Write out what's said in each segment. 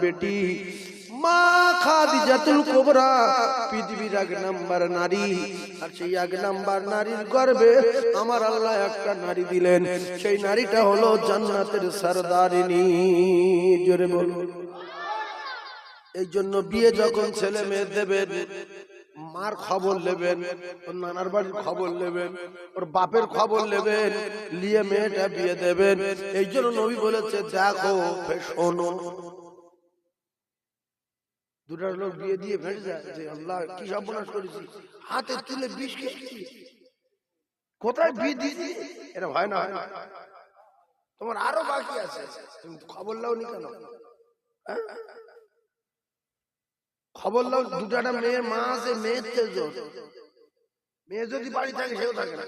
বেটি মা খাদিজাতুল কুবরা পৃথিবীর এক নাম্বার নারী, আর সেই এক নাম্বার নারীর গর্ভে আমার আল্লাহ একটা নারী দিলেন। সেই নারীটা হলো জান্নাতের সরদারিনী। জোরে বলুন। এই জন্য বিয়ে যখন ছেলে মেয়ে দেবেন, মার খবর নেবেন, ওর নানার বাড়ির খবর নেবেন, ওর বাপের খবর নেবেন, নিয়ে মেয়েটা বিয়ে দেবেন। এই জন্য নবী বলেছে, দেখো শোনো। দুটা লোক বিয়ে দিয়ে ভেসে যায় যে আল্লাহ কি সর্বনাশ করেছি, হাতে তুলে বিষ খেয়েছি, কোথায় বিয়ে দিয়েছি। এটা হয় না, তোমার আরো বাকি আছে, তুমি খবর লাও নি কেন? খবর লাও। দুটা মেয়ের মা আছে, মেয়ের তেজোর মেয়ে যদি বাড়ি থাকে সেও থাকে না,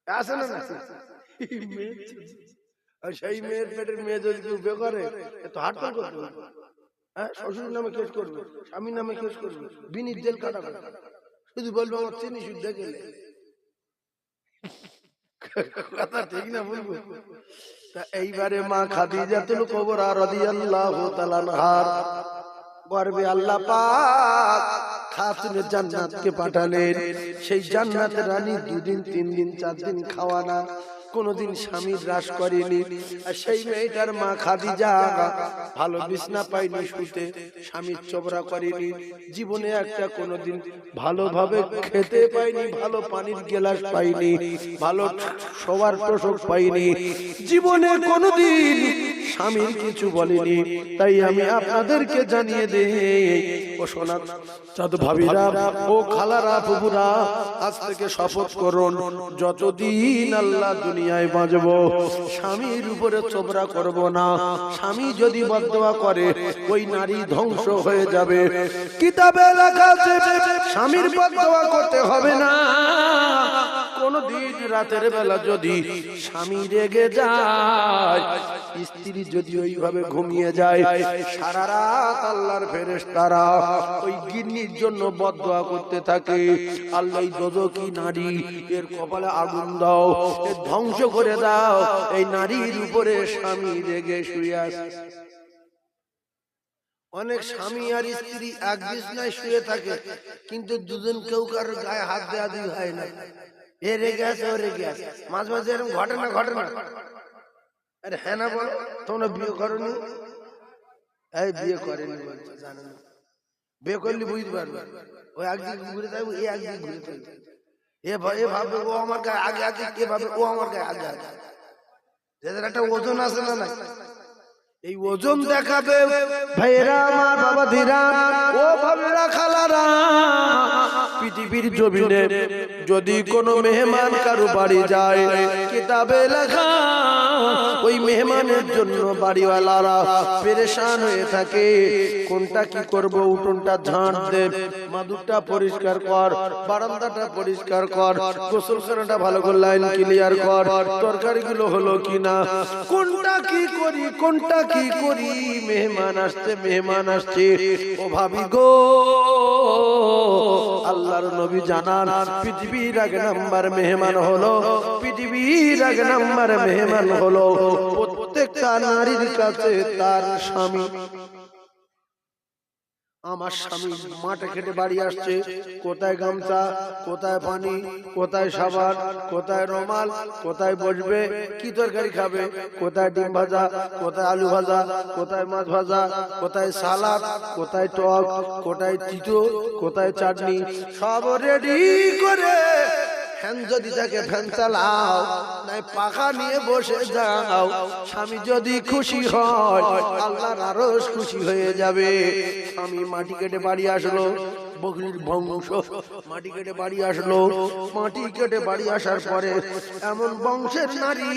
আসে না না। সেই মেয়ের পেটের মেয়ে যদি কেউ বিয়ে করে তো হাটতাল করতে হবে। হ্যাঁ, শ্বশুর নামে কেস করবে, স্বামীর নামে কেস করবে, বিনির জেল কাটাবে, শুধু বলবো আমার চিনি শুদ্ধ গেলে। কথা ঠিক না বলবো? এইবারে মা খাদিজাতুল কুবরা রাদিয়াল্লাহু তাআলা আনহার গর্ভে আল্লাহ পাক খাতুনে জান্নাতকে পাঠালেন। সেই জান্নাতের রানী 2 দিন 3 দিন 4 দিন খাওয়া না, কোনদিন স্বামীর হ্রাস করেনি। আর সেই মেয়েটার মা খাদিজা ভালো বিছনা পায়নি শুতে, স্বামীর চোবরা করেনি, জীবনে একটা কোনদিন ভালোভাবে খেতে পায়নি, ভালো পানির গ্লাস পায়নি, ভালো শোয়ার তোষক পায়নি, জীবনে কোনদিন স্বামীর কিছু বলেনি। তাই আমি আপনাদেরকে জানিয়ে দেই, ও সোনা চাঁদ ভাবিরা, ও খালারা, ফুপুরা, আজ থেকে শপথ করুন, যতদিন আল্লাহ দুনিয়ায় বাঁচবো স্বামীর উপরে চোবরা করব না। স্বামী যদি বদদোয়া করে ওই নারী ধ্বংস হয়ে যাবে। কিতাবে লেখা আছে স্বামীর বদদোয়া করতে হবে না। কোনদিন রাতের বেলা যদি স্বামী রেগে যায়, স্ত্রী যদি ওইভাবে ঘুমিয়ে যায়, সারা রাত আল্লাহর ফেরেশতারা ওই গিন্নির জন্য বদদোয়া করতে থাকে, আল্লাহ এই দোজখী নারী, এর কপালে আগুন দাও, এর ধ্বংস করে দাও। এই নারীর উপরে স্বামী রেগে শুয়ে আছে। অনেক স্বামী আর স্ত্রী এক বিছনায় শুয়ে থাকে, কিন্তু দুজন কেউ কারোর গায়ে হাত দেওয়া দুই হয় না। এ রেগে আছে, ও রেগে আছে, মাঝে মাঝে এরকম ঘটে না? আরে হ্যাঁ না বল, তোমরা বিয়ে করনি? এই বিয়ে করেনি বলছে, জানো না। বিয়ে করলে বুঝতে পারবে, ওই একদিক ঘুরে থাকবে, এ একদিক ঘুরে থাকবে। এ ভাবে ও আমার গায়ে আগে আগে, কে ভাবে ও আমার গায়ে আগে আগে। যাদের একটা ওজন আছে না না, এই ওজন দেখাবে ভাইরা, আমার বাবা ধীরা, ও ভাবেরা, খালারা, পৃথিবীর জমিনে যদি কোনো মেহমান কারো বাড়ি যায়, কিতাবে লেখা ওই মেহমানের জন্য বাড়িওয়ালারা পেরেশান হয়ে থাকে। কোনটা কি করব, উঠোনটা ঝাঁট দে, মাদুরটা পরিষ্কার কর, বারান্দাটা পরিষ্কার কর, গোসলখানাটা ভালো করে লাইন ক্লিয়ার কর, তরকারিগুলো হলো কিনা, কোনটা কি করি, কোনটা কি করি। মেহমান আসছে, ও ভাবি গো, আল্লাহর নবী জানান পৃথিবীর এক নাম্বার মেহমান হলো, পৃথিবীর এক নাম্বার মেহমান হলো প্রত্যেকটা নারীর কাছে তার স্বামী। আমার স্বামী মাঠে খেটে বাড়ি আসছে, কোথায় গামছা, কোথায় পানি, কোথায় সাবান, কোথায় রুমাল, কোথায় বসবে, কি তরকারি খাবে, কোথায় ডিম ভাজা, কোথায় আলু ভাজা, কোথায় মাছ ভাজা, কোথায় সালাদ, কোথায় টক, কোথায় তিতো, কোথায় চাটনি, সব রেডি করে। ফ্যান যদি থাকে ফ্যান চালাও, নাই পাখা নিয়ে বসে যাও। স্বামী যদি খুশি হয়, আল্লাহর আরশ খুশি হয়ে যাবে। স্বামী মাটি কেটে বাড়ি আসলো, বকরির বংশ মাটি কেটে বাড়ি আসলো, মাটি কেটে বাড়ি আসার পরে এমন বংশের নারী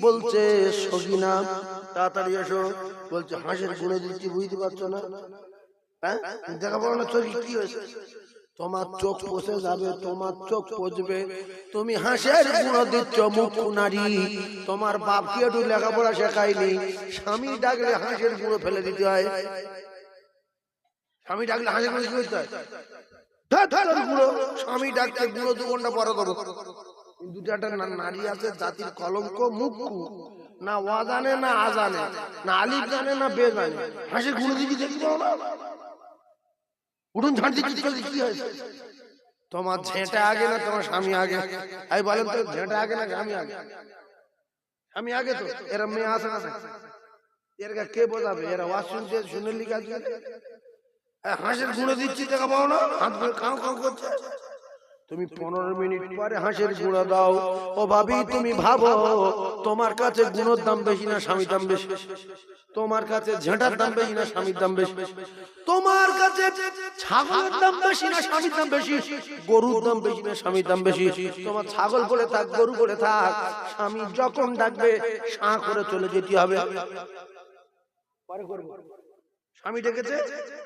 বলছে, সগিনা তাড়াতাড়ি এসো। বলছে, হাঁসের গুঁড়ো দিচ্ছি, বুঝতে পারছো না? হ্যাঁ, দেখা বলো না, চোখ কি হয়েছে? তোমার চোখ পচে যাবে, তোমার চোখ পচবে, তুমি হাঁসের গুঁড়ো দিচ্ছ, মুখ নারী। তোমার বাপকে একটু লেখাপড়া শেখায়নি, স্বামী ডাকলে হাঁসের গুঁড়ো ফেলে দিতে হয়। স্বামী ডাকলে হাঁসের গুঁড়ো কি করতে হয়? গুঁড়ো, স্বামী ডাকতে গুঁড়ো 2 ঘন্টা পরে করো। দুটা নারী আছে জাতির কলঙ্ক, মুখ না ওয়া জানে, না আ জানে, না আলিফ জানে, না বে জানে। হাসির গুণ দিকে দেখবো না, উঠুন ঝাঁট দিচ্ছি কি হয়েছে? তোমার ঝেঁটা আগে না তোমার স্বামী আগে? আমি বলেন তো, ঝেঁটা আগে না স্বামী আগে? আমি আগে তো। এরা মেয়ে আসে না, এরা কে বোঝাবে? এরা ওয়াজ শুনছে, শুনে লিখা হাঁসের গুঁড়ো দিচ্ছি দেখা পাও না, হাত ধরে কাউ কাউ করছে। তুমি 15 মিনিট পরে হাঁসের গুঁড়ো দাও। ও ভাবি তুমি ভাবো তোমার কাছে গুঁড়োর দাম বেশি না স্বামীর দাম বেশি? তোমার কাছে ঝেঁটার দাম বেশি না স্বামীর দাম বেশি? তোমার কাছে ছাগলের দাম বেশি না স্বামীর দাম বেশি? গরুর দাম বেশি না স্বামীর দাম বেশি? তোমার ছাগল বলে থাক, গরু বলে থাক, স্বামী যখন ডাকবে সাঁ করে চলে যেতে হবে। স্বামী ডেকেছে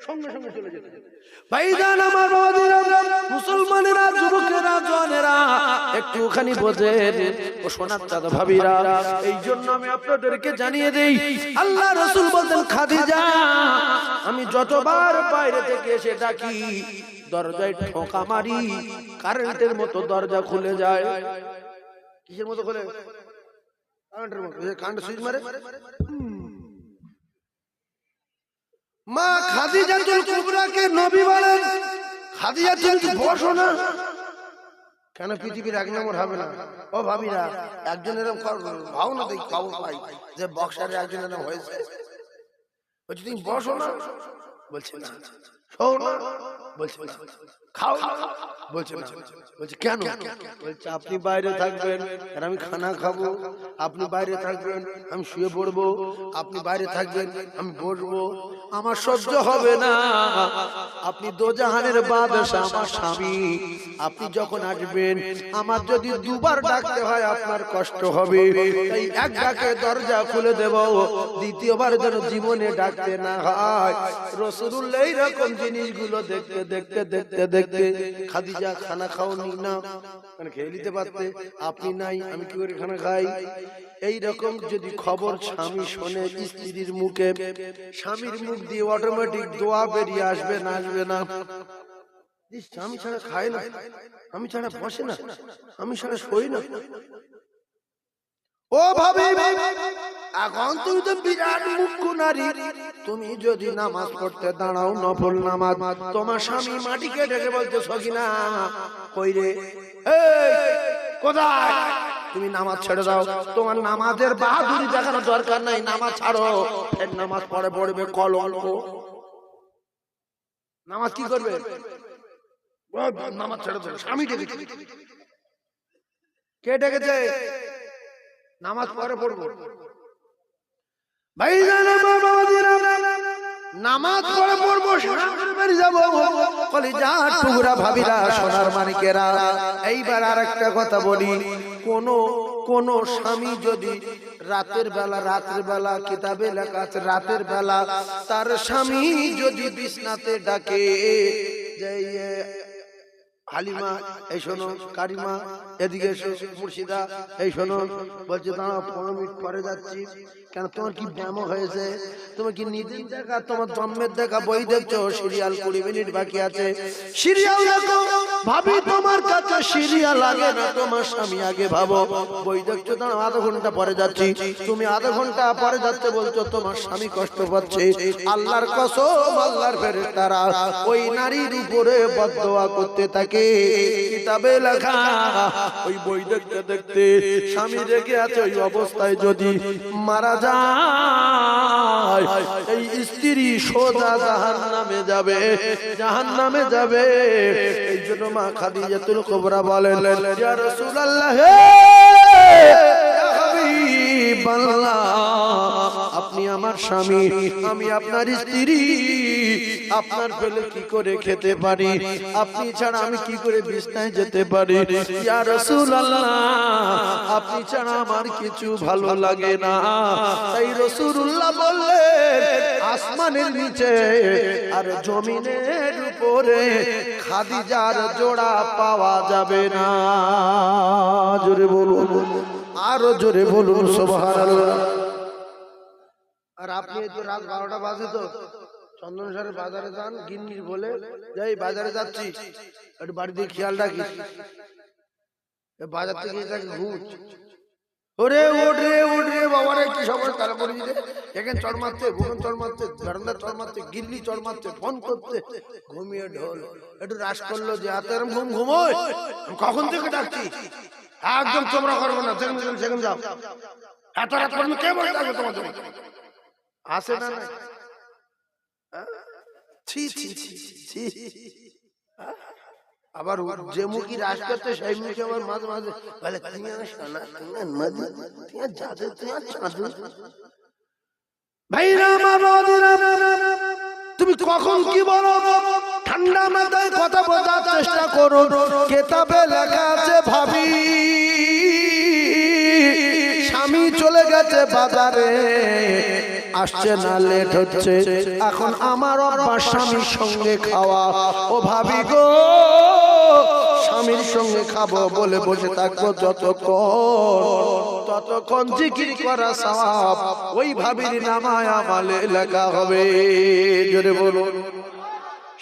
সঙ্গে সঙ্গে চলে যেতে হবে। ভাইজান আমার বাবাজিরা, মুসলমানেরা, যুবকেরা, জওয়ানেরা, একটুখানি বোঝেন ও সোনার চাঁদ ভাবিরা। এই জন্য আমি আপনাদেরকে জানিয়ে দেই, আল্লাহ রাসূল বলেন, খাদিজা আমি যতবার বাইরে থেকে এসে ডাকি দরজায় ঠোকা মারি, কারেন্টের মতো দরজা খুলে যায়। কিসের মতো খুলে? কারেন্টের মতো। কারেন্ট সুইচ মারে। মা খাদিজাতুল কুবরাকে নবী বলেন, খাদিজা তুমি বসো না কেন? পৃথিবীর এক নম্বর হবে না? ও ভাবিরা, একজন এরকম ভাও না, দেখি খবর পাই যে বক্সারে একজন এরকম হয়েছে, বলছি তুমি বসো না, বলছে না। শোও না, বলছে না। খাও না, বলছে না। বলছে কেন? বলছে আপনি বাইরে থাকবেন আর আমি খানা খাবো, আপনি বাইরে থাকবেন আমি শুয়ে পড়বো, আপনি বাইরে থাকবেন আমি বসবো, আমার সহ্য হবে না। আপনি দোজাহানের বাদশা আমার স্বামী, আপনি যখন আসবেন আমার যদি দুবার ডাকতে হয় আপনার কষ্ট হবে, তাই এক ডাকে দরজা খুলে দেব, দ্বিতীয়বার যেন জীবনে ডাকতে না হয়। রাসূলুল্লাহ এইরকম জিনিসগুলো দেখতে দেখতে দেখতে দেখতে, খাদিজা খানা খাওনি না, মানে খেয়ে নিতে পারতে, আপনি নাই আমি কি করে খানা খাই? এইরকম যদি খবর স্বামী শোনে স্ত্রীর মুখে, স্বামীর মুখ দিয়ে অটোমেটিক দোয়া বেরিয়ে আসবে না? আসবে না? স্বামী ছাড়া খায় না, আমি ছাড়া বসে না, আমি ছাড়া শোই না। ও ভাবি, এখন তুমি তো বিরাট মুখ্য নারী, তুমি যদি নামাজ পড়তে দাঁড়াও নফল নামাজ, তোমার স্বামী মাটিকে ডেকে বলতেছ কিনা, কই রে, এই কোথায়? তুমি নামাজ ছেড়ে দাও, তোমার নামাজের বাহাদুরি দেখানোর দরকার নাই, নামাজ ছাড়ো। ফের নামাজ পড়ে পড়বে কলঙ্ক। নামাজ কি করবে? নামাজ ছেড়ে দাও, স্বামী ডেকেছে। কে ডেকেছে? নামাজ পড়ে পড়বো। ভাইজান আমার বাবাজিরা, নামাজ পড়ে পড়বো, বাড়ি যাবো, কলিজা টুকরা ভাবিরা, সোনার মানিকেরা। এইবার আরেকটা কথা বলি, কোন স্বামী যদি রাতের বেলা কিতাবে লেখা আছে, রাতের বেলা তার স্বামী যদি বিছনাতে ডাকে যে হালিমা এই শোনো, কারিমা এদিকে এসো, মুর্শিদা এই শোনো, বলছে দাঁড়াও 15 মিনিট পরে যাচ্ছি। কেন তোমার কি ব্যায়াম হয়েছে? তোমার কি নিদিন দেখা, তোমার জন্মের দেখা বই দেখছো, সিরিয়াল 20 মিনিট বাকি আছে, সিরিয়াল দেখো। ভাবি তোমার কাছে সিরিয়াল লাগে না, তোমার স্বামী আগে ভাবো। বই দেখছো, দাঁড়াও আধা ঘন্টা পরে যাচ্ছি। তুমি আধা ঘন্টা পরে যাচ্ছে বলছো, তোমার স্বামী কষ্ট পাচ্ছে। আল্লাহর কসম, আল্লাহর ফেরেশতারা ওই নারীর উপরে বদদোয়া করতে থাকে। কিতাবে লেখা, ওই বই দেখতে দেখতে স্বামী রেগে আছে, ওই অবস্থায় যদি মারা যায়, এই স্ত্রী সোজা জাহান্নামে যাবে, জাহান্নামে যাবে। এই জন্য মা খাদিজাতুল কুবরা বলেন, ইয়া রাসূলুল্লাহ, আপনি আমার স্বামী, আমি আপনার স্ত্রী, আপনার পেলে কি করে খেতে পারি, আপনি ছাড়া আমি কি করে বিছনায় যেতে পারি? ইয়া রাসূলুল্লাহ, আপনি ছাড়া আমার কিছু ভালো লাগে না। তাই রাসূলুল্লাহ বললেন, আসমানের নিচে আর জমিনের উপরে খাদিজার জোড়া পাওয়া যাবে না। জোরে বলুন, আরো জোরে বলুন সুবহানাল্লাহ। আর আপনি তো রাত 12টা বাজে তো চন্দনসারের বাজারে যান, গিন্নির বলে যাই বাজারে যাচ্ছি, একটু বাড়িতে খেয়াল রাখিস, বাজার থেকে ঘুষ ওরে ওরে ওরে বাবারে কি সবার তারা পড়ে দিতে এখানে চড় মারছে, ভুবন চড় মারছে, বারান্দা চড় মারছে, গিল্লি চড় মারছে, ফোন করছে, ঘুমিয়ে ঢোল একটু রাশ করলো যে হাতে এরম ঘুম ঘুমোয় কখন থেকে ডাকছি, একদম তোমরা করবো না, সেখানে যাও, এত রাত পর্যন্ত কে বসে থাকবে তোমাদের আসে না ছি ছি ছি ছি। আবার যে মুখী রাজ করতে সেই মুখে আবার মাঝে মাঝে বলে তুমি কখন কি বলো, ঠান্ডা মাথায় কথা বোঝার চেষ্টা করো, কেতাবে লেখা আছে ভাবি স্বামী চলে গেছে বাজারে, আসছে না, লেট হচ্ছে, এখন আমার অভ্যাস স্বামীর সঙ্গে খাওয়া, ও ভাবি গো স্বামীর সঙ্গে খাবো বলে বসে থাকবো ততক্ষণ জিকির করা সওয়াব ওই ভাবির নামায় আমলে লেখা হবে। জোরে বলুন,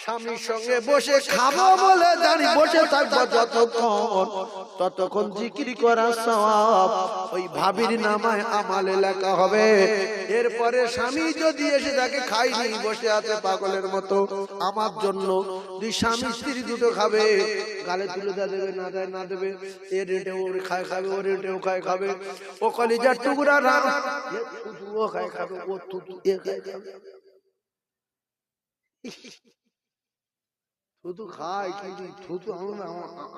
স্বামীর সঙ্গে বসে খাবো বলে জানি বসে থাকবো ততক্ষণ জিকির করা সওয়াব ওই ভাবির নামায় আমলে লেখা হবে। এরপরে স্বামী যদি এসে তাকে খাইনি বসে আছে পাগলের মতো আমার জন্য, দুই স্বামী স্ত্রী দুটো খাবে, গালে তুলে দেবে না দেয় না দেবে, এ রেটে ওর খায় খাবে, ও রেটে ও খায় খাবে, ও কলিজার টুকরা না ও খায় খাবে, ও থুতু এ খায় খাবে, থুতু খায় কিন্তু থুতু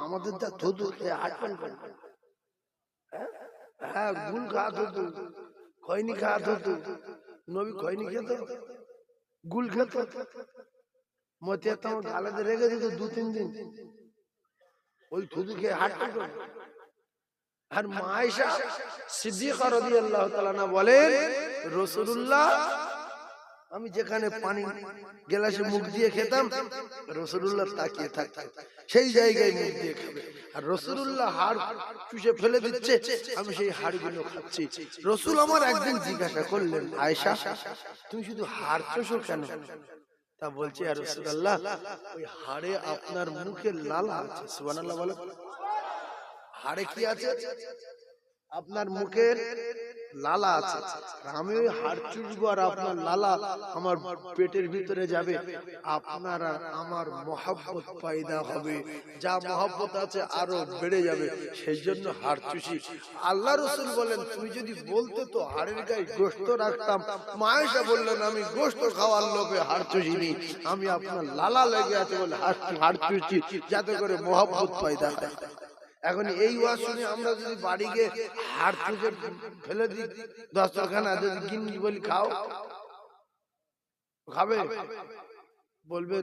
আমাদের যা থুতু আটকান করে, হ্যাঁ গুল খাওয়া থুতু, খয়নি খাওয়া থুতু, নবী খয়নি খেত, গুল খেত, মতিয়া তো আমার গালাতে রেখে দিত 2-3 দিন, ওই থুতু খেয়ে হাঁটতে করে। আর মা আয়েশা সিদ্দিকা রাদিয়াল্লাহু তাআলা না বলেন রাসূলুল্লাহ আমি যেখানে পানি গ্লাসে মুখ দিয়ে খেতাম রাসূলুল্লাহ তাকিয়ে থাকতেন, সেই জায়গায় মুখ দিয়ে খাবে, আর রাসূলুল্লাহ হাড় চুষে ফেলে দিচ্ছে, আমি সেই হাড়গুলো খাচ্ছি। রাসূল আমার একদিন জিজ্ঞাসা করলেন, আয়েশা তুমি শুধু হাড় চুষো কেন? তা বলছে ইয়া রাসূলুল্লাহ ওই হাড়ে আপনার মুখে লালা আছে। সুবহানাল্লাহ বলে, হাড়ে কি আছে? আপনার মুখের লালা আছে, আমি ওই হাড় চুষবো আর আপনার লালা আমার পেটের ভিতরে যাবে, আপনার আর আমার মহব্বত পয়দা হবে, যা মহব্বত আছে আরো বেড়ে যাবে, সেই জন্য হাড় চুষি। আল্লাহ রাসূল বলেন তুমি যদি বলতে তো হাড়ের গায়ে গোশত রাখতাম। মা আয়েশা বললেন আমি গোশত খাওয়ার লোভে হাড় চুষিনি, আমি আপনার লালা লেগে আছে বলে হাড় চুষি, যাতে করে মহব্বত পয়দা হয়। এখন এই ওয়াজ শুনে আমরা যদি বাড়ি গিয়ে হাড় চুষে ফেলে দিই দস্তরখানা, যদি গিন্নি বলি খাও, খাবে? বলবে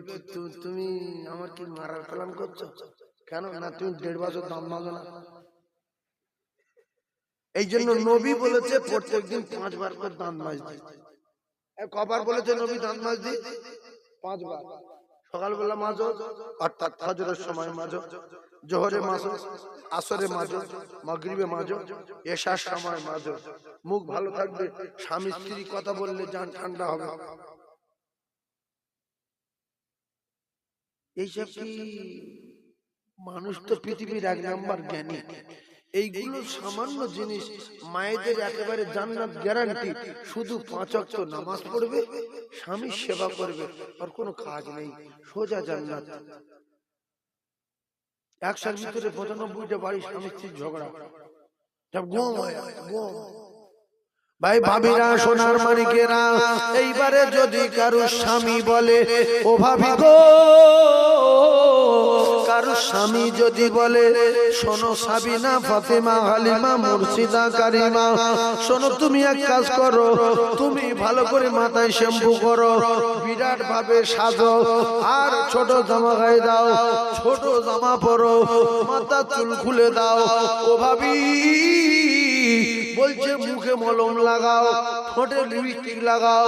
তুমি আমার কি মারার প্ল্যান করছো? কেন না তুমি 1.5 বছর দাম মাগো না। এই জন্য নবী বলেছে প্রত্যেকদিন 5 বার করে দাঁত মাজতে। কবার বলেছে নবী দাঁত মাজতে? 5 বার। সকালবেলা মাজো অর্থাৎ ফজরের সময় মাজো, জোহরে মাজো, আসরে মাজো, মাগরিবে মাজো, এশার সময় মাজো। মুখ ভালো থাকবে, স্বামী স্ত্রী কথা বললে জান ঠান্ডা হবে। এইসব কি মানুষ তো পৃথিবীর 1 নাম্বার জ্ঞানী, এইগুলো সামান্য জিনিস। মায়েদের একেবারে জান্নাত গ্যারান্টি, শুধু 5 ওয়াক্ত নামাজ পড়বে, স্বামীর সেবা করবে, আর কোনো কাজ নেই, সোজা জান্নাত। 100 ভিতরে 95টা বাড়ি স্বামী স্ত্রীর ঝগড়া, সব গম হয় গম। ভাই ভাবিরা সোনার মানিকেরা, এইবারে যদি কারো স্বামী বলে ও ভাবি গো, কারো স্বামী যদি বলে শোনো সাবিনা, ফাতেমা, হালিমা, মুর্শিদা, কারিমা, শোনো তুমি এক কাজ করো, তুমি ভালো করে মাথায় শ্যাম্পু করো, বিরাট ভাবে সাজো, আর ছোট জামা গায়ে দাও, ছোট জামা পরো, মাথা চুল খুলে দাও, ও ভাবি বলছে মুখে মলম লাগাও, ঠোঁটে লিপস্টিক লাগাও,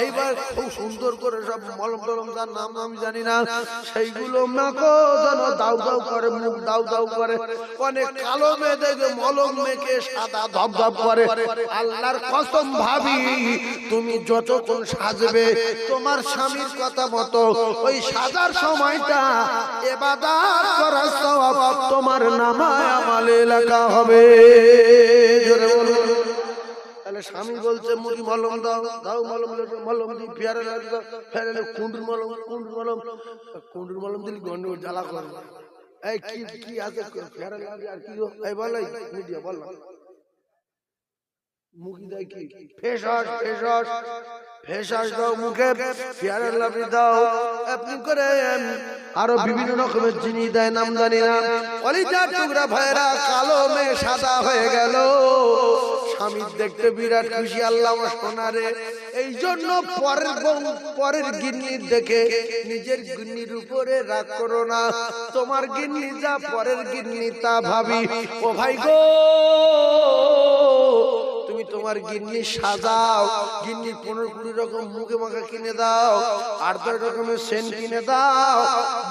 এইবার খুব সুন্দর করে সব মলম টলম, তার নাম আমি জানি না, সেইগুলো মাখো যেন দাউ দাউ করে, মুখ দাউ দাউ করে। অনেক কালো মেয়ে দেখবে মলম মেখে সাদা ধবধব করে। আল্লাহর কসম ভাবি তুমি যতক্ষণ সাজবে তোমার স্বামীর কথা মতো, ওই সাজার সময়টা ইবাদত করার সওয়াব তোমার নামায় আমলে লেখা হবে। জোরে বলো তাহলে স্বামী বলছে মুড়ি মলম দাও, দাও মলম, মলম দিই, পেয়ারা দাও, ফেরালে কুন্ডুর মলম, কুন্ডুর মলম, কুন্ডুর মলম দিলে গন্ড জ্বালা করবে। এই কি কি আছে পেয়ারা লাগে আর কি এই বলে মিডিয়া বল না, মুখি দেয় কি ফেসাস, ফেসাস, ফেসাস দাও মুখে, পেয়ারা লাভি দাও, আপনি করে আরো বিভিন্ন রকমের জিনিস দেয়, নাম জানি না। কলিজার টুকরা ভাইরা কালো মেয়ে সাদা হয়ে গেল, স্বামীর দেখতে বিরাট খুশি, আল্লাহ আমার সোনারে। এই জন্য পরের গিন্নির দেখে নিজের গিন্নির উপরে রাগ করো না, তোমার গিন্নি যা পরের গিন্নি তা ভাবি। ও ভাই গো, তুমি তোমার গিন্নি সাজাও, গিন্নি 15-20 রকম মুখে মাখা কিনে দাও, 8-10 রকমের সেন্ট কিনে দাও,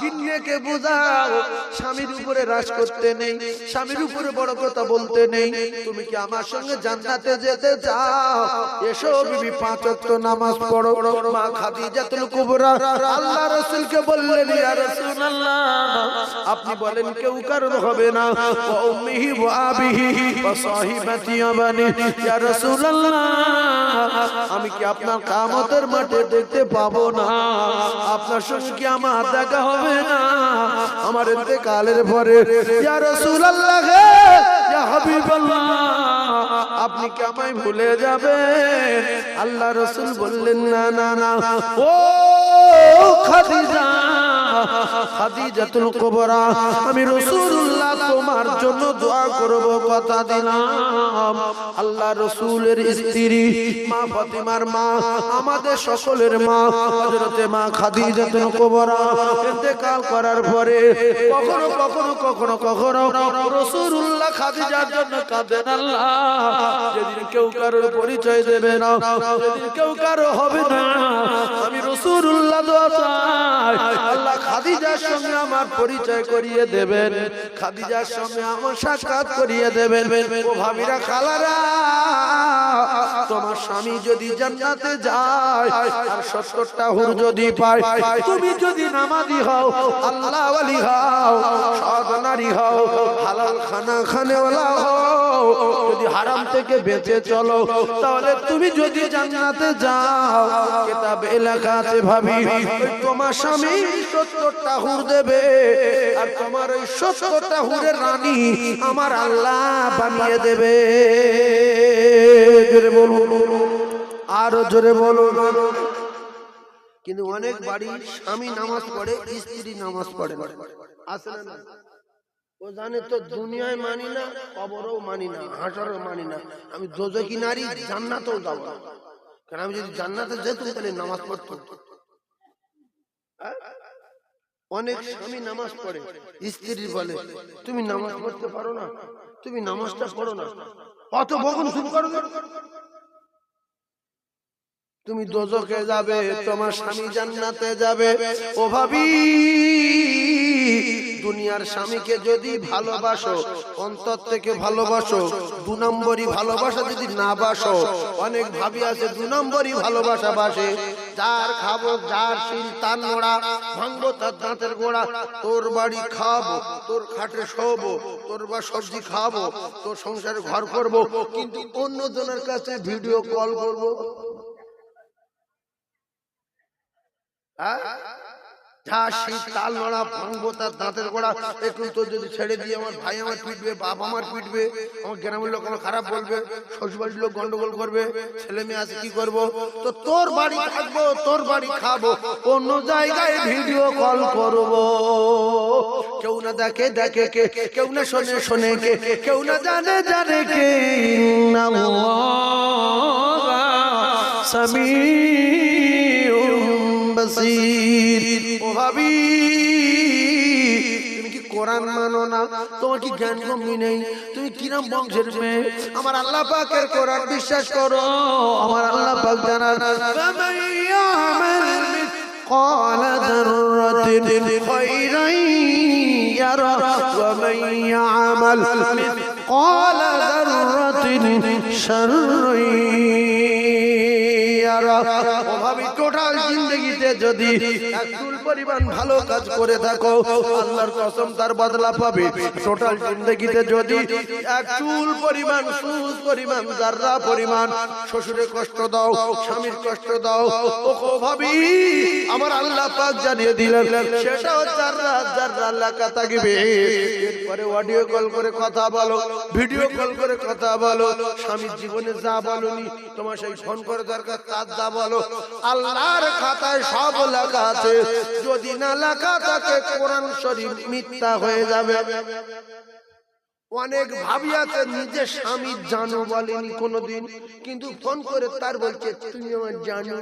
গিন্নিকে বোঝাও স্বামীর উপরে রাজ করতে নেই, স্বামীর উপরে বড় কথা বলতে নেই। তুমি কি আমার সঙ্গে জান্নাতে যেতে চাও? এসো বিবি, 5 ওয়াক্ত নামাজ পড়ো। মা খাদিজাতুল কুবরা আল্লাহ রাসূলকে বললেন, ইয়া রাসূলুল্লাহ, আপনি বলেন কেউ কারণ হবে না, ওয়া উম্মিহি ওয়া আবিহি ওয়া সাহিবাতি আবানি, ইয়া রাসূলুল্লাহ, আমি কি আপনার কিয়ামতের মাঠে দেখতে পাবো না? আপনার সঙ্গে কি আমার দেখা হবে না আমার ইন্তেকালের পরে? ইয়া রাসূলুল্লাহ, ইয়া হাবিবাল্লাহ, আপনি কি আমায় ভুলে যাবেন? আল্লাহ রাসূল বললেন, না না না, ও খাদিজা, খাদিজাতুল কুবরা, আমি রাসূলুল্লাহ তোমার জন্য দোয়া করব, কথা দিলাম। আল্লাহ রাসূলের স্ত্রী মা ফাতিমার মা, আমাদের সকলের মা হযরতে মা খাদিজাতুল কুবরা ইন্তেকাল করার পরে কখনো কখনো কখনো কখনো রাসূলুল্লাহ খাদিজার জন্য কাঁদেন। আল্লাহ, যেদিন কেউ কারোর পরিচয় দেবে না, যেদিন কেউ কারো হবে না, আমি রাসূলুল্লাহ দোয়া চাই, আল্লাহ খাদিজার সঙ্গে আমার পরিচয় করিয়ে দেবেন, খাদিজার সঙ্গে আমার সাক্ষাৎ করিয়ে দেবেন। ও ভাবিরা, খালারা, তোমার স্বামী যদি জান্নাতে যায় আর 70টা হুর যদি পায়, তুমি যদি নামাজি হও, আল্লাহ ওয়ালি হও, সৎ নারী হও, হালাল খানা খানেওয়ালা হও, যদি হারাম থেকে বেঁচে চলো, তাহলে তুমি যদি জান্নাতে যাও, কিতাবে লেখা আছে ভাবি, তোমার স্বামী 70টা হুর দেবে, আর তোমার ওই 70টা হুরের রানী আমার আল্লাহ বানিয়ে দেবে। জোরে বলুন, আরো জোরে বলুন। কিন্তু অনেক বাড়ি স্বামী নামাজ পড়ে, স্ত্রী নামাজ পড়ে না, আসলে না, ও জানে তো দুনিয়ায় মানি না, কবরেও মানি না, হাসরেও মানি না, আমি দোজখী নারী, জান্নাতেও যাব না। কারণ আমি যদি জান্নাতে যেতাম তাহলে নামাজ পড়তাম। অনেক স্বামী নামাজ পড়ে, স্ত্রী বলে তুমি নামাজ পড়তে পারো না, তুমি নামাজটা পড়ো না, অত বকন শুরু করো, তুমি দোজখে যাবে, তোমার স্বামী জান্নাতে যাবে। ও ভাবি, দুনিয়ার স্বামীকে যদি ভালোবাসো, অন্তর থেকে ভালোবাসো, 2 নম্বরই ভালোবাসা যদি না বাসো, অনেক ভাবি আছে 2 নম্বরই ভালোবাসা বাসে, যার খাবো, যার শিল তার নোড়া, ভাঙবো তার দাঁতের গোড়া, তোর বাড়ি খাবো, তোর খাটে শোবো, তোর বা সবজি খাবো, তোর সংসারে ঘর করবো, কিন্তু অন্য জনের কাছে ভিডিও কল করবো। যা শীত তাল নড়া, ভাঙবো তার দাঁতের গোড়া, একটু তো যদি ছেড়ে দিয়ে আমার ভাই আমার পিটবে, বাপ আমার পিটবে, আমার গ্রামের লোক আমার খারাপ বলবে, শ্বশুরবাড়ির লোক গন্ডগোল করবে, ছেলে মেয়ে আছে কি করবো? তো তোর বাড়ি থাকবো, তোর বাড়ি খাবো, অন্য জায়গায় ভিডিও কল করবো। কেউ না দেখে দেখে কে, কেউ না শোনে শোনে কে, কেউ না জানে জানে কে, ও ভাবি, তুমি কি কোরআন মানো না? তোমার কি জ্ঞান কমি নেই? তুমি কিরম বংশের মেয়ে? আমার আল্লাহ পাকের কোরআন বিশ্বাস করো। আমার আল্লাহ পাক জানান, قال ذرة خيرا يرى ومن يعمل قال ذرة شرا। ভাবি টোটাল জিন্দগিতে যদি এক চুল পরিমাণ ভালো কাজ করে থাকো আল্লাহর কসম তার বদলা পাবে। টোটাল জিন্দগিতে যদি এক চুল পরিমাণ সুদ পরিমাণ যাররা পরিমাণ শ্বশুরে কষ্ট দাও, স্বামীর কষ্ট দাও, ওগো ভাবি আমার আল্লাহ পাক জানিয়ে দিলেন সেটাও যাররা যাররা লেখা থাকবে। এরপরে অডিও কল করে কথা বলো, ভিডিও কল করে কথা বলো, স্বামীর জীবনে যা বলনি তোমার সেই ফোন করে দরকার তার যা বলো আল্লাহর খাতায় সব লেখা আছে। যদি না লেখা থাকে কোরআন শরীফ মিথ্যা হয়ে যাবে। অনেক ভাবি আছে নিজের স্বামী জানো বলেনি কোনোদিন, কিন্তু ফোন করে তার বলছে তুমি আমার জানো।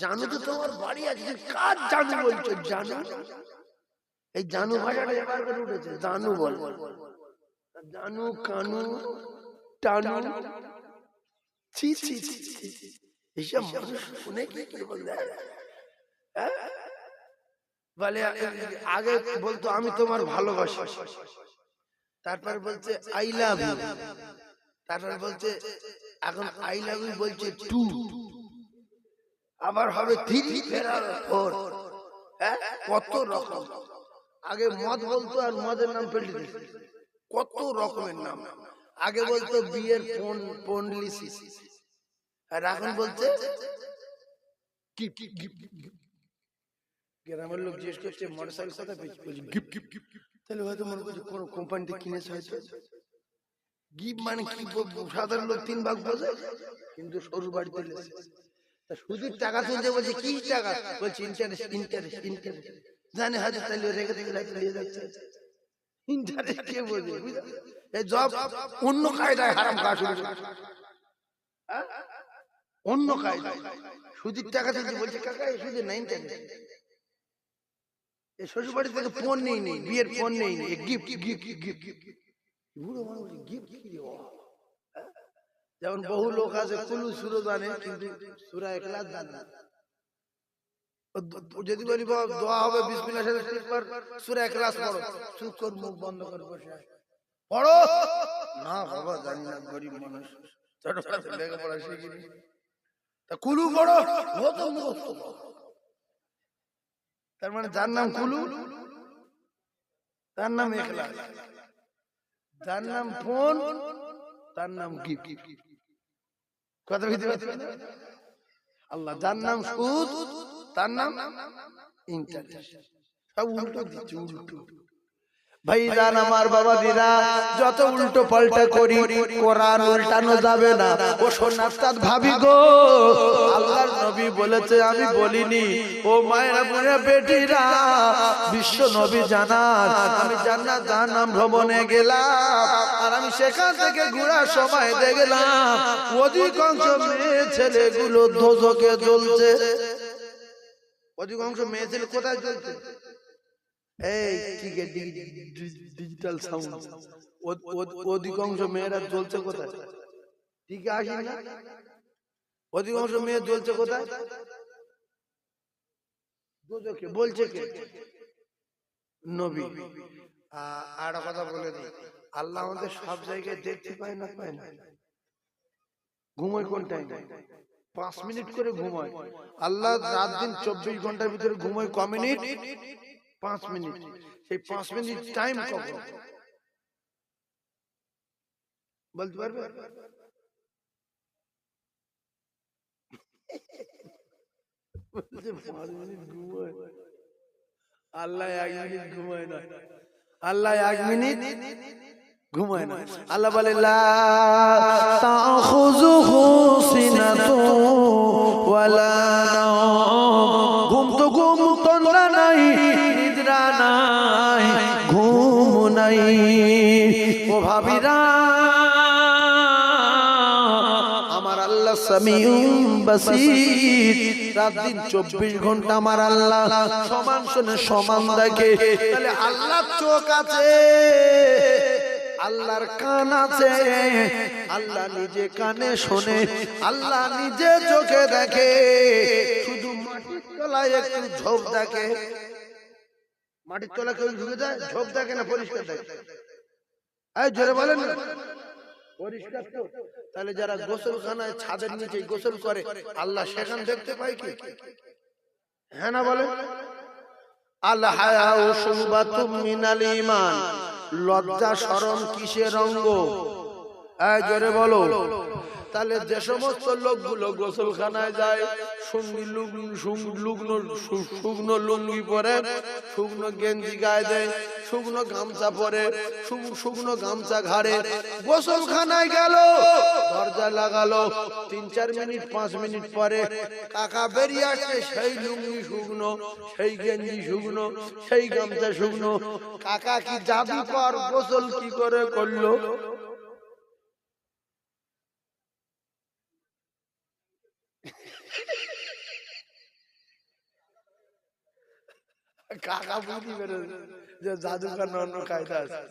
জানো তো তোমার বাড়ি আছে, কার জানো বলছো? জানো, এই জানু ভাষাটা এবার করে উঠেছে, জানু বল, জানু কানু টানু ছি ছি ছি, এইসব মানুষ শুনে কি বলতে বলে। আগে বলতো আমি তোমার ভালোবাসি, তারপর বলছে আই লাভ ইউ, তারপর বলছে এখন আই লাভ ইউ বলছে টু, আবার হবে থ্রি, ফোর, কত রকম। আগে মদ বলতো আর মদের নাম পেলে কত রকমের নাম। আগে বলতো বিয়ের পন্ডলিসি, আর এখন বলছে গ্রামের লোক জিজ্ঞেস করছে মোটরসাইকেল কথা বলছি গিফট, তাহলে হয়তো মনে করছে কোন কোম্পানিতে কিনেছে হয়তো। গিফট মানে কি? সাধারণ লোক 3 ভাগ বোঝে, কিন্তু সরু বাড়িতে সুদের টাকা তুলতে বলছে কি টাকা? বলছে ইন্টারেস্ট ইন্টারেস্ট ইন্টারেস্ট। জানে হয়তো তাহলে রেখে দিলে নিয়ে যাচ্ছে। ইন্টারেস্ট কে বোঝে? এই জব অন্য কায়দায় হারাম কাজ শুরু করে, অন্য কায়দায় সুদের টাকা তুলতে বলছে কাকা এই সুদে না ইন্টারেস্ট। এই শ্বশুর বাড়ি থেকে ফোন নেই, বিয়ের ফোন নেই, গিফট গিফট গিফট গিফট। বুড়ো মানুষ গিফট কি রে? যেমন বহু লোক আছে কুলু সুরো জানে কিন্তু সূরা ইখলাস জানে না। যদি বলি দোয়া হবে বিসমিল্লাহ পর সূরা ইখলাস পড়ো, চুপ কর, মুখ বন্ধ করে বসে আছে। পড়ো না বাবা, জানি না, গরিব মানুষ, ছোটবেলা লেখাপড়া শিখিনি। তা কুলু পড়ো, ও তো মুখস্থ। তার মানে যার নাম কুলু তার নাম ইখলাস, যার নাম ফোন তার নাম গিফট। কথা বুঝতে পারছেন? আল্লাহ যার নাম সুদ তার নাম ইন্টারেস্ট। সব উল্টো দিচ্ছে, উল্টো। ভাইজান আমার বাবা দিরা, যত উল্টো পাল্টা করি কোরআন উল্টানো যাবে না। ও সোনার চাঁদ ভাবি গো, আল্লাহর নবী বলেছে আমি বলিনি। ও মায়েরা বোনেরা বেটিরা, বিশ্ব নবী জানান আমি জান্নাত জাহান্নাম ভ্রমণে গেলাম, আর আমি সেখান থেকে ঘোরার সময় দেখলাম অধিকাংশ মেয়ে ছেলেগুলো দোজখে জ্বলছে। অধিকাংশ মেয়ে ছেলে কোথায় জ্বলছে? এই ডিজিটাল সাউন্ড, অধিকাংশ মেয়েরা জ্বলছে কোথায়? ঠিক আসি না, অধিকাংশ মেয়ে জ্বলছে কোথায়? বলছে কে? নবী। আর কথা বলে দিই, আল্লাহ আমাদের সব জায়গায় দেখতে পায় না, পায় না। ঘুমায় কোন টাইমে? 5 মিনিট করে ঘুমায়। আল্লাহ রাত দিন 24 ঘন্টার ভিতরে ঘুমায় ক মিনিট? 5 মিনিট। সেই 5 মিনিট টাইম কখন বলতে পারবে? আল্লাহ 1 মিনিট ঘুমায় না, আল্লাহ 1 মিনিট ঘুমায় না। আল্লাহ বলে লা তাখুযুহু সিনাতুন ওয়ালা নাওম। ঘুম তো ঘুম তন্দ্রা নাই, নিদ্রা নাই, ঘুম নাই। ও ভাবিরা, আমার আল্লাহ সামিউম বাসীর, রাত দিন 24 ঘন্টা আমার আল্লাহ সমান শুনে সমান দেখে। তাহলে আল্লাহর চোখ আছে, আল্লাহর কান আছে, আল্লাহ নিজে কানে শোনে, আল্লাহ নিজে চোখে দেখে। শুধু মাটির তলায় একটু ঝোপ দেখে। মাটির তলায় কেউ ঢুকে যায়, ঝোপ দেখে না, পরিষ্কার দেখে? এই জোরে বলেন না। পরিষ্কার তো? তাহলে যারা গোসলখানায় ছাদের নিচে গোসল করে আল্লাহ সেখান দেখতে পায় কি? হ্যাঁ না বলে? আল হায়াউ শুবাতুম মিনাল ঈমান, লজ্জা শরম কিসের অঙ্গ? এই জোরে বলো। তাহলে যে সমস্ত লোকগুলো গোসলখানায় যায় শুকনো লুঙ্গি পরে, শুকনো গেঞ্জি গায়ে দেয়, শুকনো গামছা পরে, শুকনো গামছা ঘাড়ে গোসলখানায় গেল, দরজা লাগালো, 3-4 মিনিট 5 মিনিট পরে কাকা বেরিয়ে আসছে, সেই লুঙ্গি শুকনো, সেই গেঞ্জি শুকনো, সেই গামছা শুকনো। কাকা কি জাদুকর? গোসল কি করে করলো? কাকা বুঝি পেরেছে যে জাদুকর অন্য কায়দা আছে।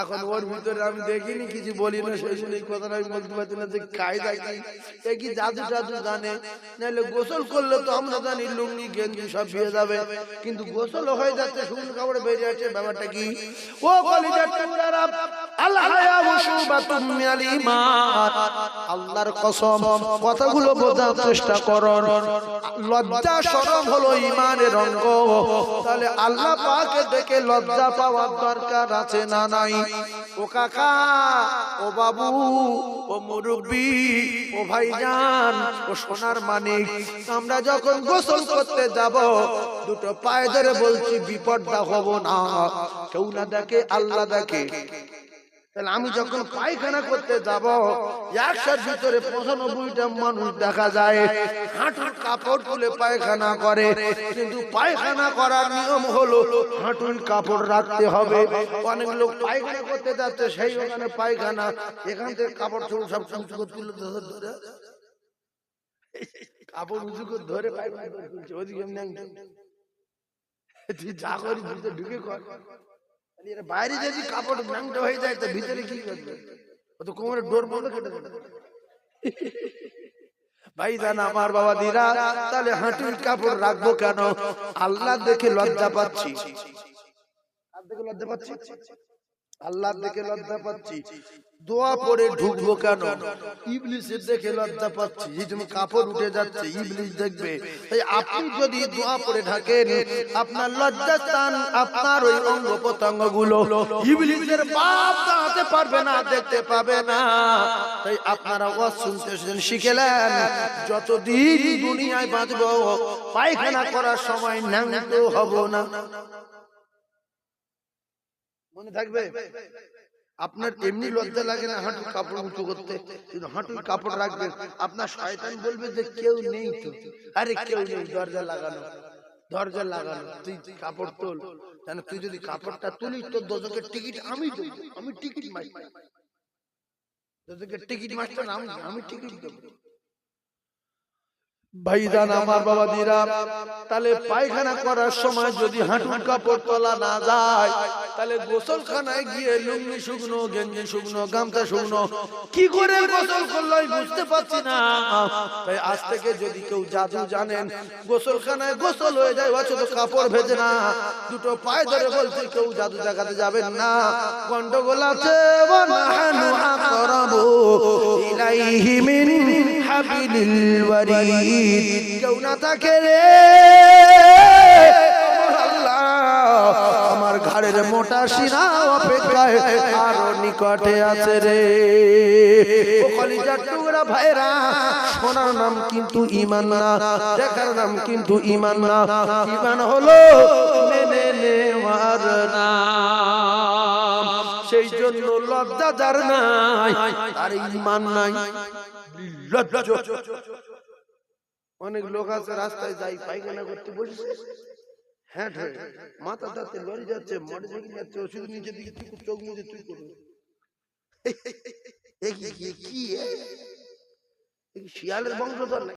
এখন ওর ভিতরে আমি দেখিনি, কিছু বলি না, সেই জন্য এই কথাটা আমি বলতে পারছি না যে কায়দা কি, এ কি জাদু টাদু জানে? নাহলে গোসল করলে তো আমরা জানি লুঙ্গি গেঞ্জি সব ভিজে যাবে, কিন্তু গোসল হয়ে যাচ্ছে, শুকনো কাপড়ে বেরিয়ে আসছে, ব্যাপারটা কি? ও কলিজার টুকরারা, আল হায়াউ শুবাতুম মিনাল ঈমান, আল্লাহর কসম, কথাগুলো বোঝার চেষ্টা করো। লজ্জা শরম হলো ঈমানের অঙ্গ। তাহলে আল্লাহ পাককে দেখে লজ্জা পাওয়ার দরকার আছে না নাই? ও কাকা, ও বাবু, ও মুরব্বি, ও ভাইজান, ও সোনার মানিক, আমরা যখন গোসল করতে যাব, দুটো পায়ে ধরে বলছি বিপদটা হব না, কেউ না দেখে, আল্লাহ দেখে। তাহলে আমি যখন পায়খানা করতে যাব, 100-র ভিতরে 95টা মানুষ দেখা যায় হাঁটুর কাপড় তুলে পায়খানা করে, কিন্তু পায়খানা করার নিয়ম হলো হাঁটুর কাপড় রাখতে হবে। অনেক লোক পায়খানা করতে যাচ্ছে, সেই ওখানে পায়খানা, এখান থেকে কাপড় চোপড় সব উঁচু করে তুলে ধরে, কাপড় উঁচু করে ধরে পায়খানা করছে, ওদিকে তুই যা করি ভিতরে ঢুকে কর। বাইরে যদি কাপড় ন্যাংটা হয়ে যায় তো ভিতরে কি করবে? ও তো কোমরে ডোর বন্ধ কেটে দেবে। ভাই জান আমার বাবা দিরা, তাহলে হাঁটুর কাপড় রাখবো কেন? আল্লাহ দেখে লজ্জা পাচ্ছি, আল্লাহ দেখে লজ্জা পাচ্ছি। দোয়া পড়ে ঢুকবো কেন? ইবলিসের দেখে লজ্জা পাচ্ছি, যে তুমি কাপড় উঠে যাচ্ছে, ইবলিস দেখবে। তাই আপনি যদি দোয়া পড়ে ঢাকেন, আপনার লজ্জাস্থান, আপনার ওই অঙ্গ প্রত্যঙ্গ গুলো ইবলিসের বাপ দাঁড়াতে পারবে না, দেখতে পাবে না। তাই আপনারা ওয়াজ শুনতে শিখেলেন, যতদিন দুনিয়ায় বাঁচবো পায়খানা করার সময় ন্যাংটো হব না। মনে থাকবে? আপনার এমনি লজ্জা লাগে না হাঁটুর কাপড় উঁচু করতে, কিন্তু হাঁটুর কাপড় রাখবেন, আপনার শয়তান বলবে যে কেউ নেই তো। আরে কেউ নেই, দরজা লাগানো, দরজা লাগানো, তুই কাপড় তোল। জানো, তুই যদি কাপড়টা তুলিস তোর দোজখের টিকিট আমি দেবো, আমি টিকিট মাস্টার, দোজখের টিকিট মাস্টার আমি টিকিট দেবো। ভাইজান আমার বাবা দিরা, তাহলে পায়খানা করার সময় যদি হাঁটুর কাপড় তোলা না যায়, তাহলে গোসলখানায় গিয়ে লুঙ্গি শুকনো, গেঞ্জি শুকনো, গামছা শুকনো, কি করে গোসল করলো বুঝতে পারছি না। তাই আজ থেকে যদি কেউ জাদু জানেন, গোসলখানায় গোসল হয়ে যায় অথচ কাপড় ভেজে না, দুটো পায়ে ধরে বলছে কেউ জাদু দেখাতে যাবেন না, গন্ডগোল আছে। ওয়ানাহানু আকরাবু ইলাইহি মিন হাবিলিল ওয়ারিদ, কেউ না থাকে রে আমার ঘাড়ের মোটা শিরা অপেক্ষায় আরো নিকটে আছে রে। ও কলিজার টুকরা ভাইরা, শোনার নাম কিন্তু ঈমান না, দেখার নাম কিন্তু ঈমান না। ঈমান হলো মেনে নেওয়ার নাম। সেই জন্য লজ্জা যার নাই আর ঈমান নাই। অনেক লোক আছে রাস্তায় যাই পায়খানা করতে বসেছে, হ্যাঁ মাথা দাঁতে লড়ে যাচ্ছে, মোটরসাইকেল যাচ্ছে, ওষুধ নিচে দিকে তুই চোখ মুখে তুই করবি কি শিয়ালের বংশধর।